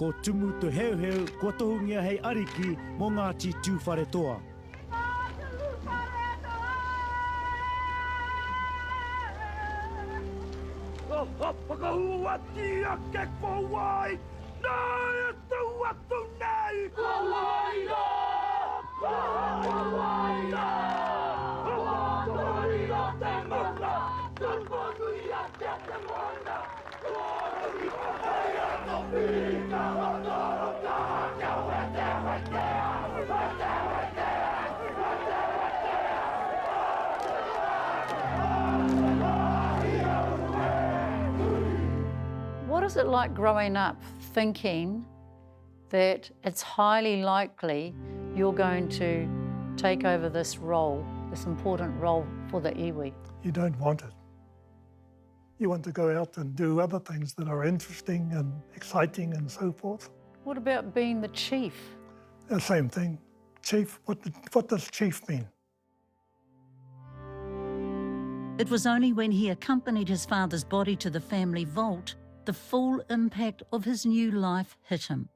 ko Tumu Te Heuheu kua tohungia hei Ariki mo Ngāti Tuwharetoa. Whakahuatia ke kowai, nai atu atu nei! Kowai no! Kowai no! Kowai no te mana! Kowai no te mana! Kowai no te What is it like growing up thinking that it's highly likely you're going to take over this role, this important role for the iwi? You don't want it. You want to go out and do other things that are interesting and exciting and so forth. What about being the chief? The same thing. Chief, what does chief mean? It was only when he accompanied his father's body to the family vault the full impact of his new life hit him.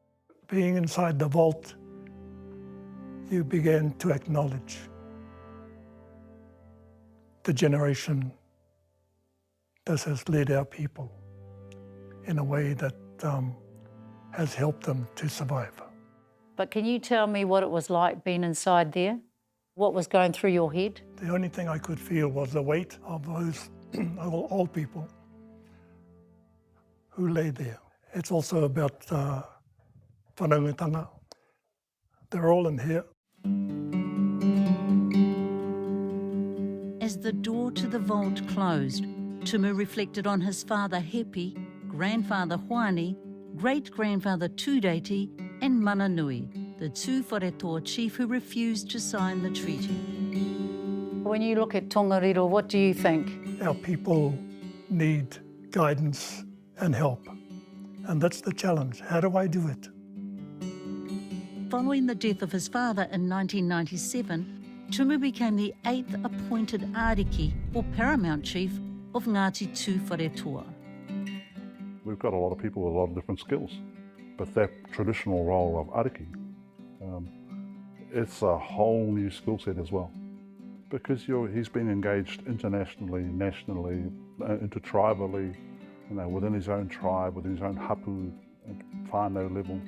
Being inside the vault, you began to acknowledge the generation that has led our people in a way that has helped them to survive. But can you tell me what it was like being inside there? What was going through your head? The only thing I could feel was the weight of those old people who lay there. It's also about whanaungatanga. They're all in here. As the door to the vault closed, Tumu reflected on his father Hepi, grandfather Hoani, great-grandfather Tūdeiti and Mananui, the Tuwharetoa chief who refused to sign the treaty. When you look at Tongariro, what do you think? Our people need guidance and help, and that's the challenge. How do I do it? Following the death of his father in 1997, Tumu became the 8th appointed Ariki, or Paramount chief, of Ngāti Tuwharetoa. We've got a lot of people with a lot of different skills, but that traditional role of Ariki, it's a whole new skill set as well, because he's been engaged internationally, nationally, intertribally, within his own tribe, within his own hapu, at whānau level,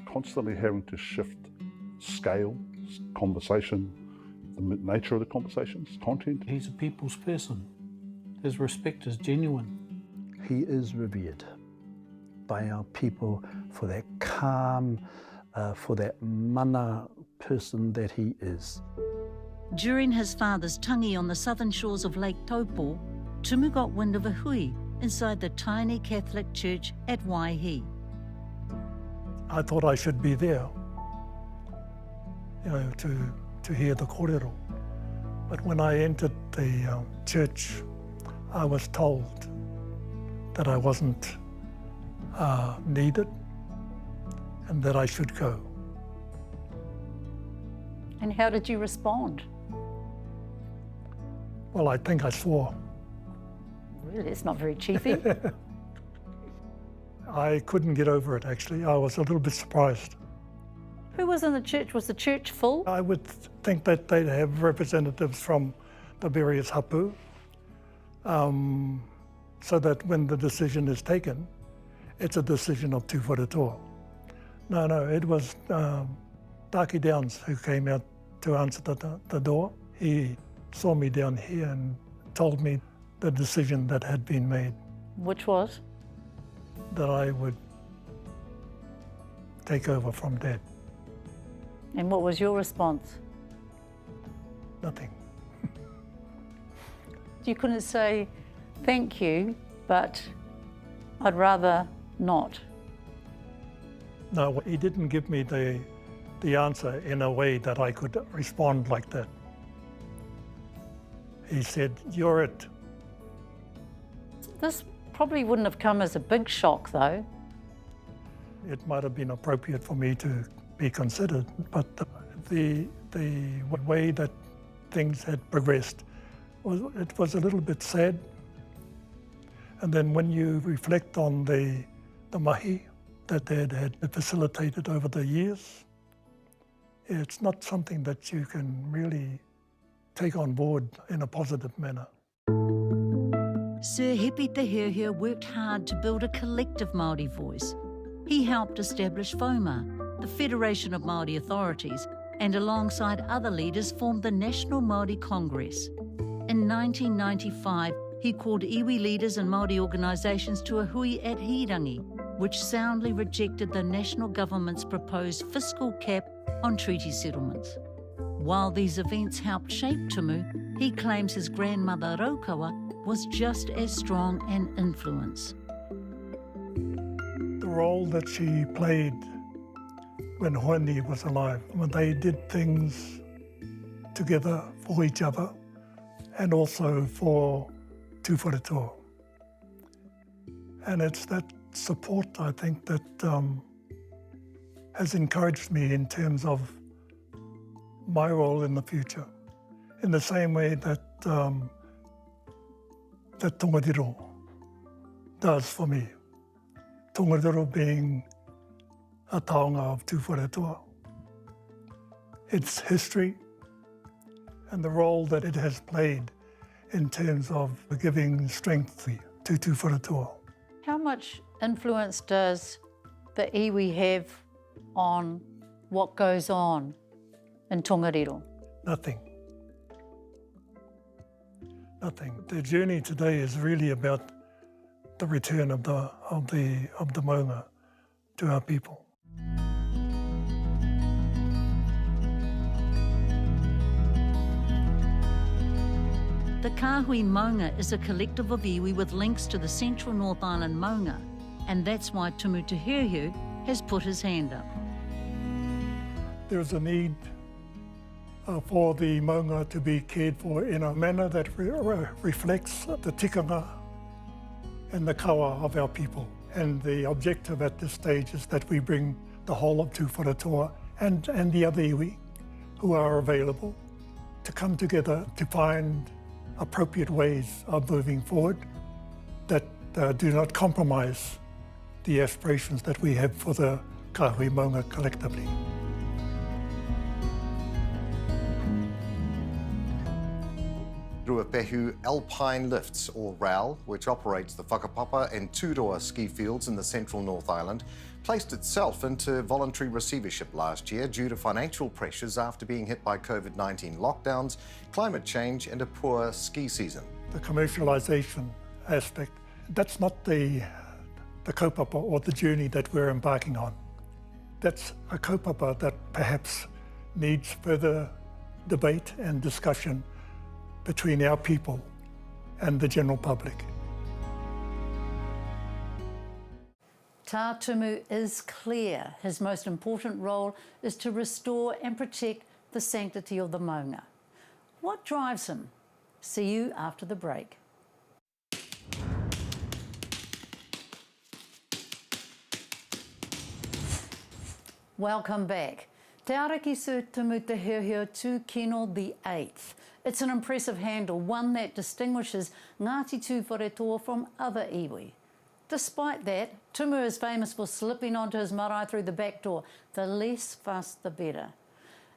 constantly having to shift scale, conversation, the nature of the conversations, content. He's a people's person. His respect is genuine. He is revered by our people for that calm, for that mana person that he is. During his father's tangi on the southern shores of Lake Taupo, Tumu got wind of a hui inside the tiny Catholic church at Waihi. I thought I should be there, to hear the kōrero. But when I entered the church, I was told that I wasn't needed and that I should go. And how did you respond? Well, I think I swore. Really, it's not very chiefy. I couldn't get over it, actually. I was a little bit surprised. Who was in the church? Was the church full? I would think that they'd have representatives from the various hapu, so that when the decision is taken, it's a decision of Tuwharetoa. No, it was Taki Downs who came out to answer the door. He saw me down here and told me the decision that had been made. Which was? That I would take over from Dad. And what was your response? Nothing. You couldn't say, thank you, but I'd rather not. No, he didn't give me the answer in a way that I could respond like that. He said, you're it. This probably wouldn't have come as a big shock, though. It might have been appropriate for me to be considered, but the way that things had progressed, it was a little bit sad. And then when you reflect on the mahi that Dad had facilitated over the years. It's not something that you can really take on board in a positive manner. Sir Chief Tumu Te Heuheu worked hard to build a collective Māori voice. He helped establish FOMA, the Federation of Māori Authorities, and alongside other leaders formed the National Māori Congress. In 1995, he called iwi leaders and Māori organisations to a hui at Hirangi, which soundly rejected the national government's proposed fiscal cap on treaty settlements. While these events helped shape Tumu, he claims his grandmother Raukawa was just as strong an influence. The role that she played when Hoani was alive, when they did things together for each other and also for Tuwharetoa. And it's that support, I think, that has encouraged me in terms of my role in the future, in the same way that that Tongariro does for me. Tongariro being a taonga of Tuwharetoa. Its history and the role that it has played in terms of giving strength to Tuwharetoa. How much influence does the iwi have on what goes on in Tongariro? Nothing. Nothing. The journey today is really about the return of the maunga to our people. The Kāhui Maunga is a collective of iwi with links to the Central North Island Maunga, and that's why Tumu Te Heuheu has put his hand up. There's a need for the maunga to be cared for in a manner that reflects the tikanga and the kawa of our people. And the objective at this stage is that we bring the whole of Tuwharetoa and the other iwi who are available to come together to find appropriate ways of moving forward that do not compromise the aspirations that we have for the Kāhui Maunga collectively. Ruapehu Alpine Lifts, or RAL, which operates the Whakapapa and Turoa ski fields in the central North Island, placed itself into voluntary receivership last year due to financial pressures after being hit by COVID-19 lockdowns, climate change and a poor ski season. The commercialisation aspect, that's not the kaupapa or the journey that we're embarking on. That's a kaupapa that perhaps needs further debate and discussion between our people and the general public. Tā Tumu is clear. His most important role is to restore and protect the sanctity of the maunga. What drives him? See you after the break. Welcome back. Te Ariki Sir Tumu Te Heuheu Tū Kino the 8th. It's an impressive handle, one that distinguishes Ngāti Tuwharetoa from other iwi. Despite that, Tumu is famous for slipping onto his marae through the back door. The less fuss, the better.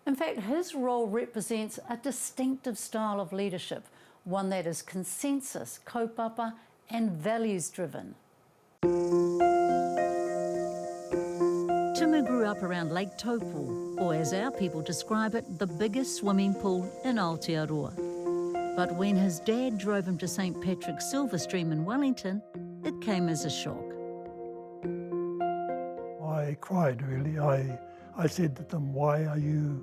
In fact, his role represents a distinctive style of leadership, one that is consensus, kaupapa and values-driven. Tumu grew up around Lake Taupo, or as our people describe it, the biggest swimming pool in Aotearoa. But when his dad drove him to St Patrick's Silver Stream in Wellington, it came as a shock. I cried, really. I said to them, "Why are you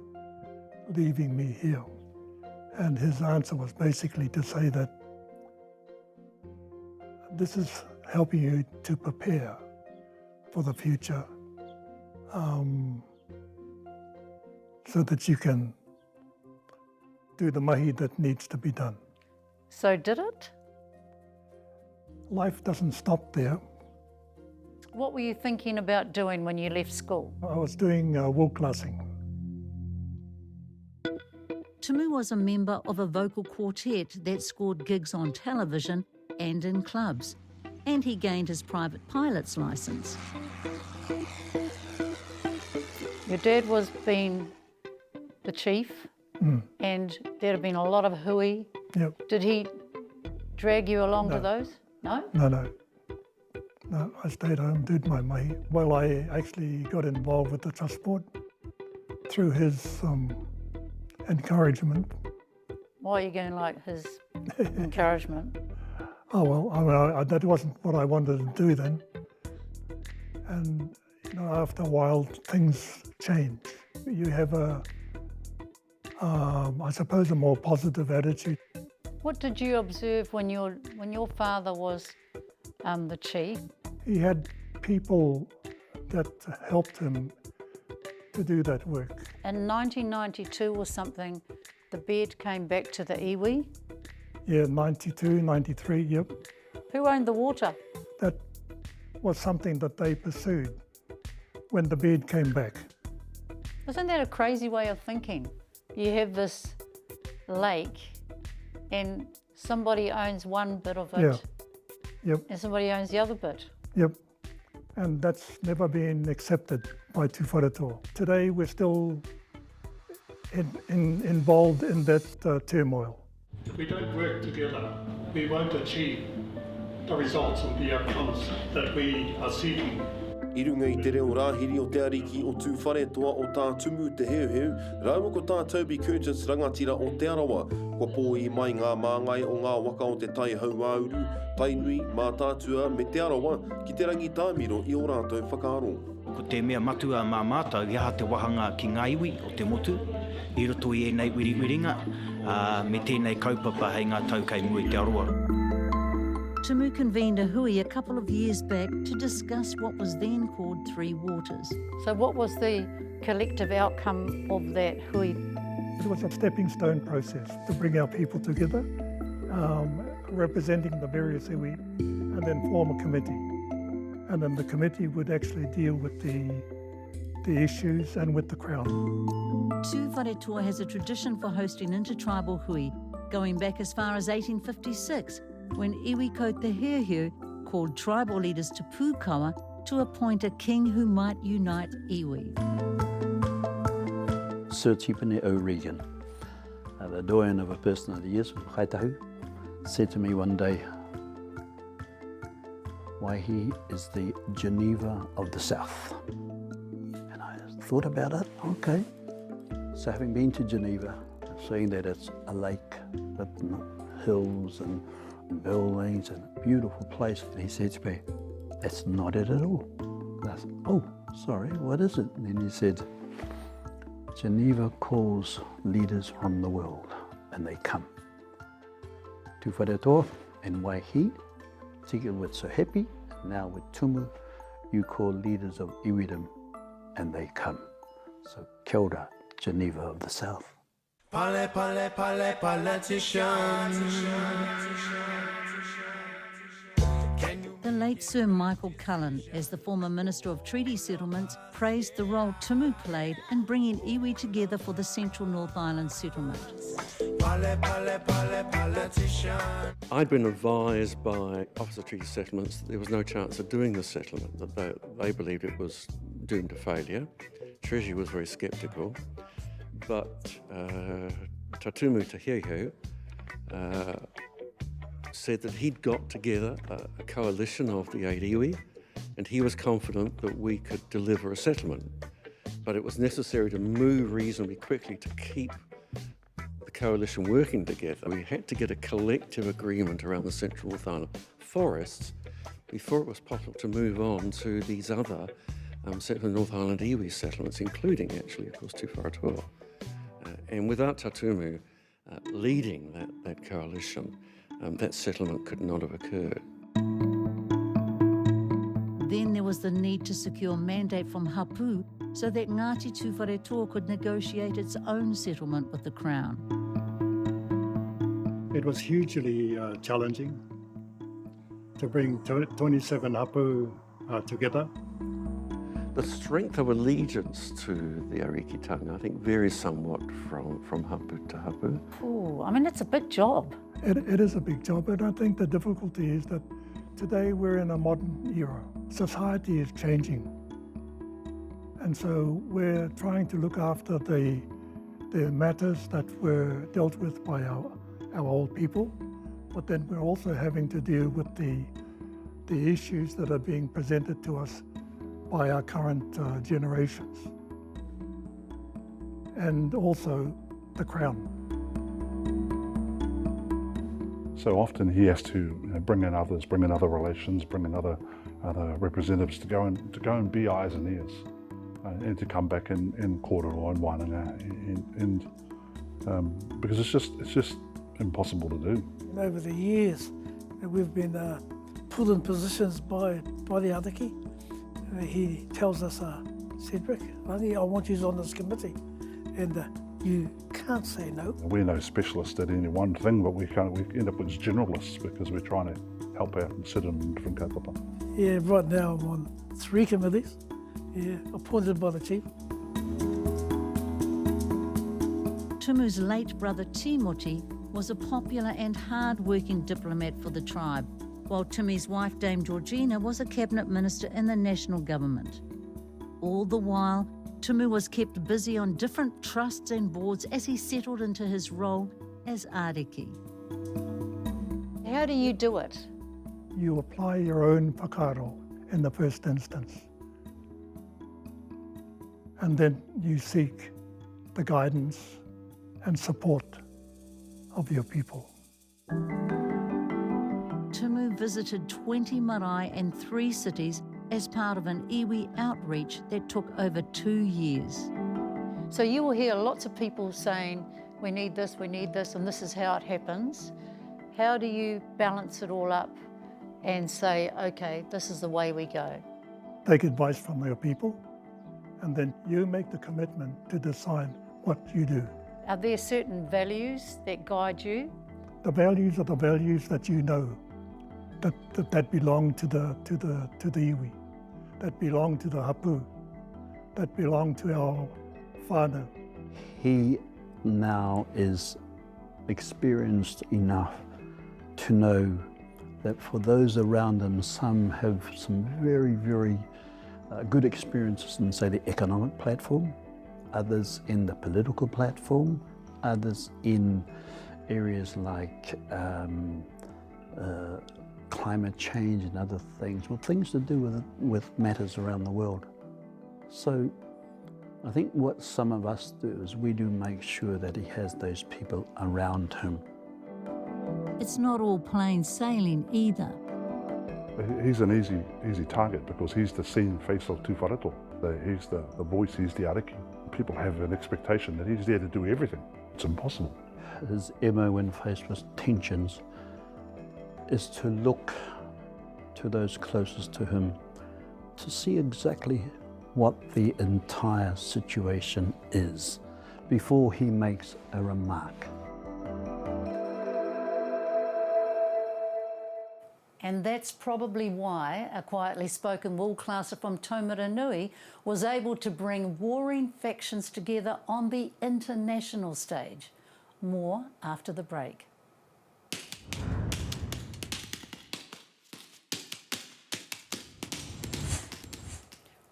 leaving me here?" And his answer was basically to say that this is helping you to prepare for the future, so that you can do the mahi that needs to be done. So did it? Life doesn't stop there. What were you thinking about doing when you left school? I was doing wool classing. Tumu was a member of a vocal quartet that scored gigs on television and in clubs, and he gained his private pilot's licence. Your dad was being the chief, and there'd have been a lot of hui. Yep. Did he drag you along No. to those? No? No, I stayed home, did my mahi. Well, I actually got involved with the trust board through his encouragement. Why are you going like his encouragement? Oh, well, I mean, that wasn't what I wanted to do then. And, you know, after a while, things change. You have I suppose, a more positive attitude. What did you observe when your father was the chief? He had people that helped him to do that work. In 1992 or something, the bed came back to the iwi. Yeah, 92, 93, yep. Who owned the water? That was something that they pursued when the bed came back. Isn't that a crazy way of thinking? You have this lake and somebody owns one bit of it, Yeah, yep, and somebody owns the other bit. yep. And that's never been accepted by Te Wharetoa. Today we're still involved in that turmoil. If we don't work together, we won't achieve the results and the outcomes that we are seeking. I runga I te reo rāhiri o te ariki o Tū Wharetoa o tā Tumu Te Heuheu, raumo ko tā Toby Curtis rangatira o te arawa, kua pō I mai ngā māngai o ngā waka o te tai hauauru, tai nui, mā tātua me te arawa ki te rangi tāmiro I o rātou whakaaro. Ko te mea matua mā mātou, I aha te wahanga ki ngā iwi o te motu, I roto I nei wiriwiringa, me tēnei kaupapa hei ngā tau kei mui te aroa. Tumu convened a hui a couple of years back to discuss what was then called Three Waters. So what was the collective outcome of that hui? It was a stepping stone process to bring our people together, representing the various iwi, and then form a committee. And then the committee would actually deal with the issues and with the Crown. Te Wharetoa has a tradition for hosting intertribal hui, going back as far as 1856, when Iwi Ko Te Heuheu called tribal leaders to Pukawa to appoint a king who might unite iwi. Sir Tipene O'Regan, the doyen of a person of the years from Haitahu, said to me one day, Waihi is the Geneva of the South. And I thought about it, okay. So having been to Geneva, seeing that it's a lake with hills and buildings and a beautiful place, and he said to me, that's not it at all. And I said, oh, sorry, what is it? And then he said, Geneva calls leaders from the world, and they come. Te Wharetoa and Waihi, together with Sir Happy, and now with Tumu, you call leaders of Iwidom, and they come. So kia ora, Geneva of the South. Pale, pale, pale, politicians. The late Sir Michael Cullen, as the former Minister of Treaty Settlements, praised the role Tumu played in bringing iwi together for the Central North Island settlement. I'd been advised by Office of Treaty Settlements that there was no chance of doing the settlement, that they believed it was doomed to failure. Treasury was very sceptical, but Ngāti Tuwharetoa Te Heuheu said that he'd got together a coalition of the 8 iwi, and he was confident that we could deliver a settlement. But it was necessary to move reasonably quickly to keep the coalition working together. We had to get a collective agreement around the Central North Island forests before it was possible to move on to these other Central North Island iwi settlements, including actually, of course, Te Wharetoa. And without Tumu leading that coalition, that settlement could not have occurred. Then there was the need to secure mandate from Hapu so that Ngāti Tuwharetoa could negotiate its own settlement with the Crown. It was hugely challenging to bring 27 Hapu together. The strength of allegiance to the Ariki tongue, I think, varies somewhat from Hapu to Hapu. Oh, I mean, it's a big job. It is a big job, and I think the difficulty is that today we're in a modern era. Society is changing, And so we're trying to look after the matters that were dealt with by our old people, but then we're also having to deal with the issues that are being presented to us by our current generations, and also the Crown. So often he has to bring in others, bring in other relations, bring in other representatives to go and be eyes and ears, and to come back in kōrero and wānanga, and because it's just impossible to do. Over the years, we've been put in positions by the Ariki. He tells us, Cedric, I want you on this committee, and you can't say no. We're no specialists at any one thing, but we end up as generalists because we're trying to help out and sit in different kaupapa. Yeah, right now I'm on 3 committees, appointed by the chief. Tumu's late brother Timoti was a popular and hard-working diplomat for the tribe, while Tumu's wife Dame Georgina was a cabinet minister in the national government. All the while, Tumu was kept busy on different trusts and boards as he settled into his role as Ariki. How do you do it? You apply your own whakaaro in the first instance, and then you seek the guidance and support of your people. Tumu visited 20 marae and 3 cities as part of an iwi outreach that took over 2 years. So you will hear lots of people saying, we need this, and this is how it happens. How do you balance it all up and say, okay, this is the way we go? Take advice from your people, and then you make the commitment to decide what you do. Are there certain values that guide you? The values are the values that you know, that belong to the iwi, that belong to the hapu, that belong to our whānau. He now is experienced enough to know that for those around him, some have some very, very good experiences in, say, the economic platform, others in the political platform, others in areas like climate change and other things, well, things to do with matters around the world. So I think what some of us do is we do make sure that he has those people around him. It's not all plain sailing either. He's an easy target because he's the seen face of Tuwharetoa. He's the voice, he's the Ariki. People have an expectation that he's there to do everything. It's impossible. His MO when faced with tensions is to look to those closest to him to see exactly what the entire situation is before he makes a remark. And that's probably why a quietly spoken wool classer from Taumaranui was able to bring warring factions together on the international stage. More after the break.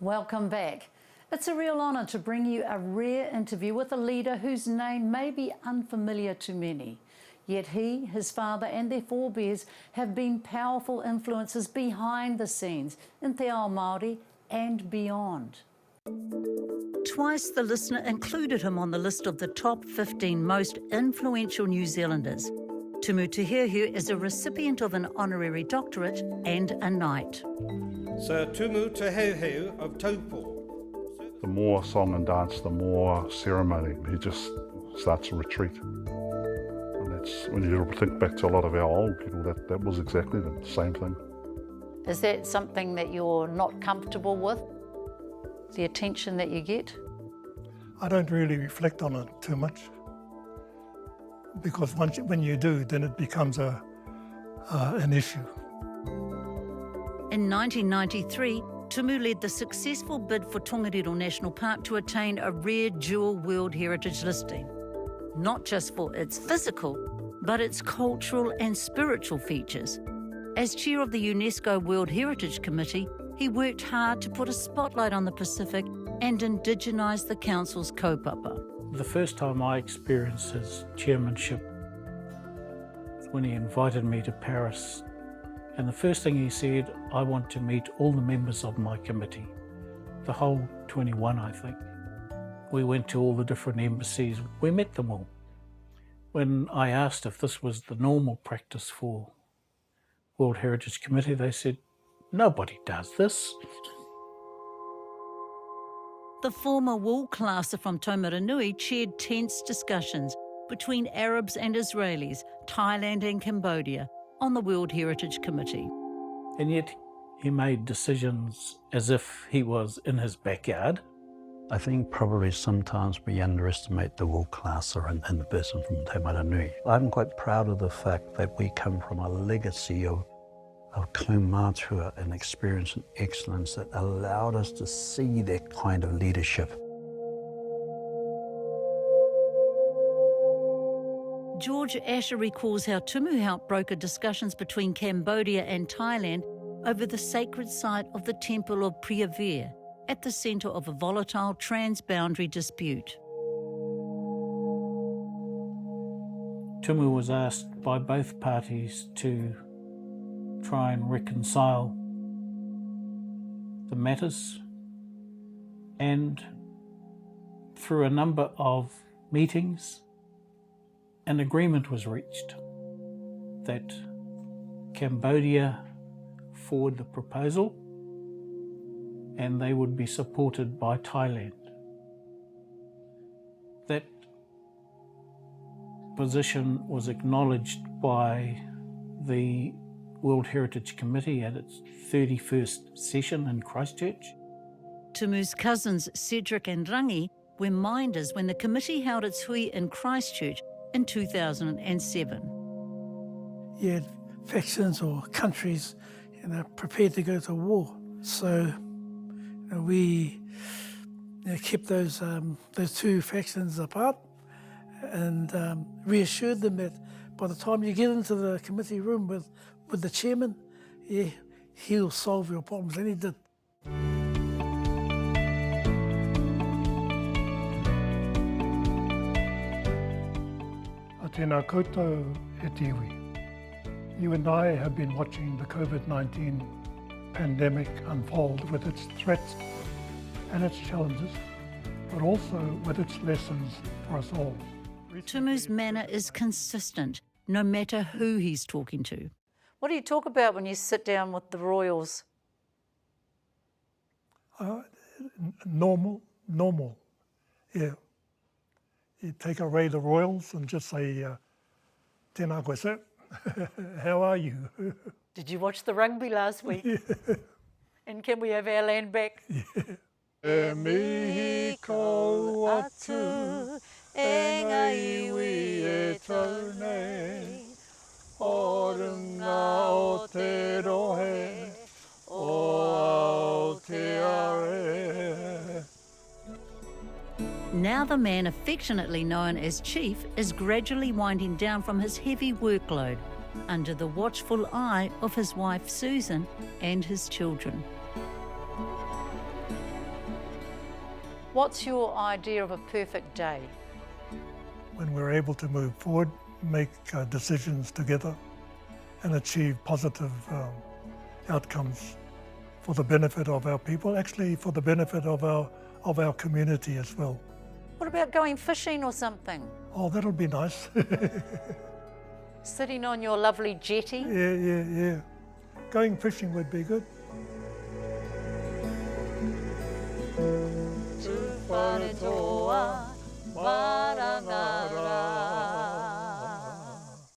Welcome back. It's a real honour to bring you a rare interview with a leader whose name may be unfamiliar to many. Yet he, his father and their forebears have been powerful influences behind the scenes in Te Ao Māori and beyond. Twice the listener included him on the list of the top 15 most influential New Zealanders. Tumu Te Heuheu is a recipient of an honorary doctorate and a knight. Sir Tumu Te Heuheu of Taupo. The more song and dance, the more ceremony, he just starts to retreat. And that's, when you think back to a lot of our old people, that was exactly the same thing. Is that something that you're not comfortable with? The attention that you get? I don't really reflect on it too much, because when you do, then it becomes an issue. In 1993, Tumu led the successful bid for Tongariro National Park to attain a rare dual World Heritage listing, not just for its physical, but its cultural and spiritual features. As chair of the UNESCO World Heritage Committee, he worked hard to put a spotlight on the Pacific and indigenise the council's kaupapa. The first time I experienced his chairmanship was when he invited me to Paris. And the first thing he said, I want to meet all the members of my committee. The whole 21, I think. We went to all the different embassies. We met them all. When I asked if this was the normal practice for World Heritage Committee, they said, nobody does this. The former wool classer from Taumaranui chaired tense discussions between Arabs and Israelis, Thailand and Cambodia, on the World Heritage Committee. And yet he made decisions as if he was in his backyard. I think probably sometimes we underestimate the wool classer and the person from Taumaranui. I'm quite proud of the fact that we come from a legacy of kaumātua and experience and excellence that allowed us to see that kind of leadership. George Asher recalls how Tumu helped broker discussions between Cambodia and Thailand over the sacred site of the Temple of Preah at the centre of a volatile trans-boundary dispute. Tumu was asked by both parties to try and reconcile the matters, and through a number of meetings, an agreement was reached that Cambodia forward the proposal and they would be supported by Thailand. That position was acknowledged by the World Heritage Committee at its 31st session in Christchurch. Tumu's cousins Cedric and Rangi were minders when the committee held its hui in Christchurch in 2007. You had factions or countries, prepared to go to war. So we kept those two factions apart and reassured them that by the time you get into the committee room with the chairman, he'll solve your problems, and he did. Tēnā koutou e te iwi. You and I have been watching the COVID-19 pandemic unfold with its threats and its challenges, but also with its lessons for us all. Tumu's manner is consistent, no matter who he's talking to. What do you talk about when you sit down with the royals? Normal, yeah. You take away the royals and just say, tēnā koe sir, how are you? Did you watch the rugby last week? Yeah. And can we have our land back? Yeah. E mihi kau atu, e ngā iwi e tau nei, o runga o te rohe, o Aotearoa. Now the man affectionately known as Chief is gradually winding down from his heavy workload under the watchful eye of his wife Susan and his children. What's your idea of a perfect day? When we're able to move forward, make decisions together and achieve positive outcomes for the benefit of our people, actually for the benefit of our community as well. What about going fishing or something? Oh, that'll be nice. Sitting on your lovely jetty? Yeah. Going fishing would be good. Tuwharetoa,